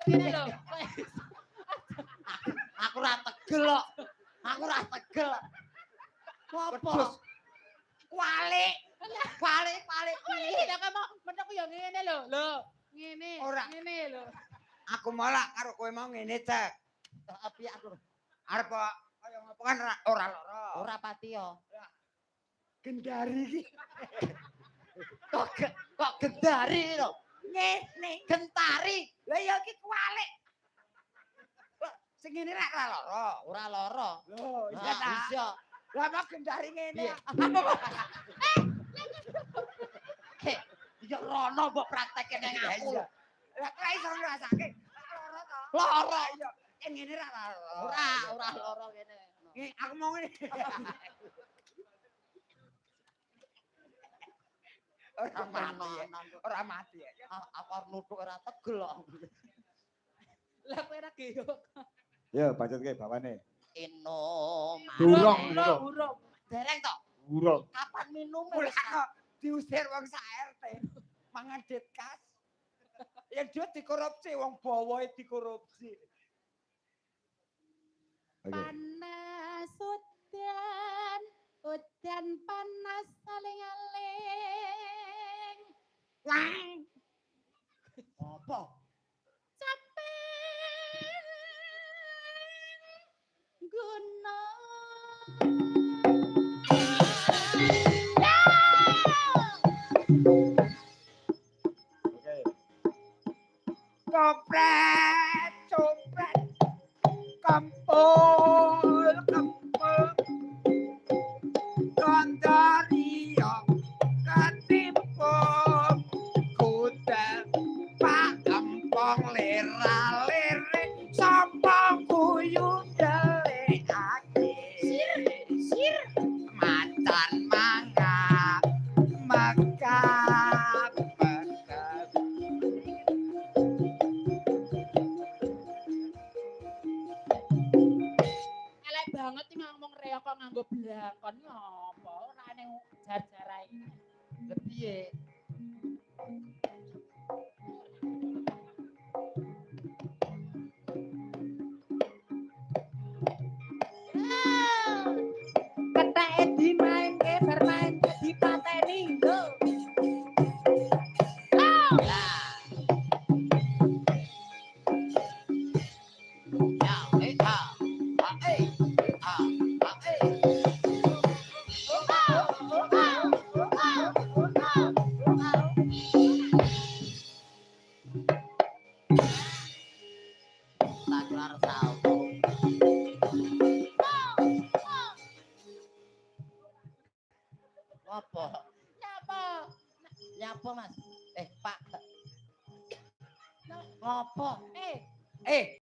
Ngene lho. Aku ora tegel kok. Aku ora tegel. Apa? Walik. Walik piye? Lah kok menaku ya ngene lho. Lho, ngene. Ora. Ngene lho. Aku malah karo kowe mau ngene, Cek. Api aku. Arep kaya ngopo kan ora lara. Ora pati yo. Gendari iki. Kok gendari lho. Ngene, gentari. Lah ya iki kualik. Sing ngene ora lara. Ora lara. Lho, iya ta. Iya. Lah kok gendari ngene. Ya rono mbok praktekke ning aku. Lah kok iso ngrasake? Lara to. Lara iya. Sing ngene ora lara. Ora lara kene. Aku mau ngene. Ora mati ya. Apa nuthuk ora tegel kok. Lah kowe ora geyok. Ya, bacotke bawane. Eno. Durung Urung. Dereng to. Urung. Kapan minum wis diusir wong sak RT. Mangan det kas. Ya dia dikorupsi wong bawahe dikorupsi. Panas udan panas aling-aling. Wang. Apa? Capek gunung. Oke. Copret, kampul, Gandaria, ketimpung, kuda, pak empong lera-lere, sapa guyu delikake. Sir, macan mangap, mekap, mekap. Elek banget iki ngomong reok kok nganggo blakon ngopo ora ning jar-jarae. Lah piye? Keteke dimainke bermain dipateni lho. Apa? Nyapa? Nyapa, Mas? Pak. Ngopo?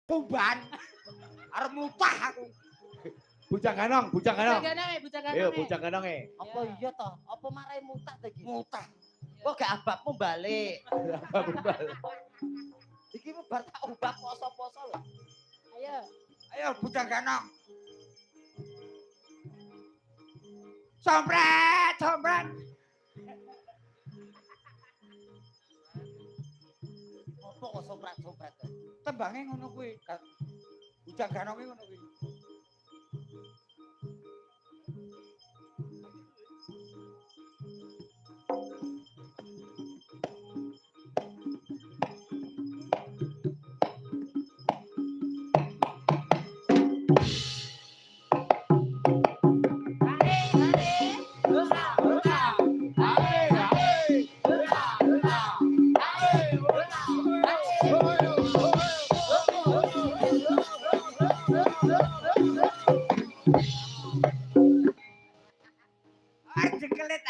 Kumban. Arep mutah aku. Bujang ganong. Bujang ganong. Ayo, bujang ganonge. Apa iya to? Apa marai mutah ta iki? Mutah. Kok gak ababmu balik? Iki bar tak ubah poso-poso lho. Ayo bujang ganong. Sompret. Apa kok sompret? Tembange ngono kuwi. Bujang ganonge ngono kuwi.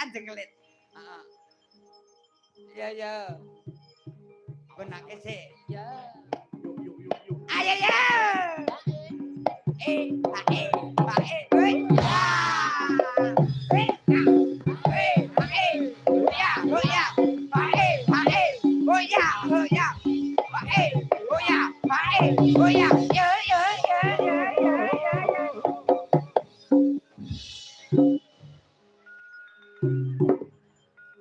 Jengkelit. Iya. Benake sik. Ya. Ayo ya. Woi. Oh ya.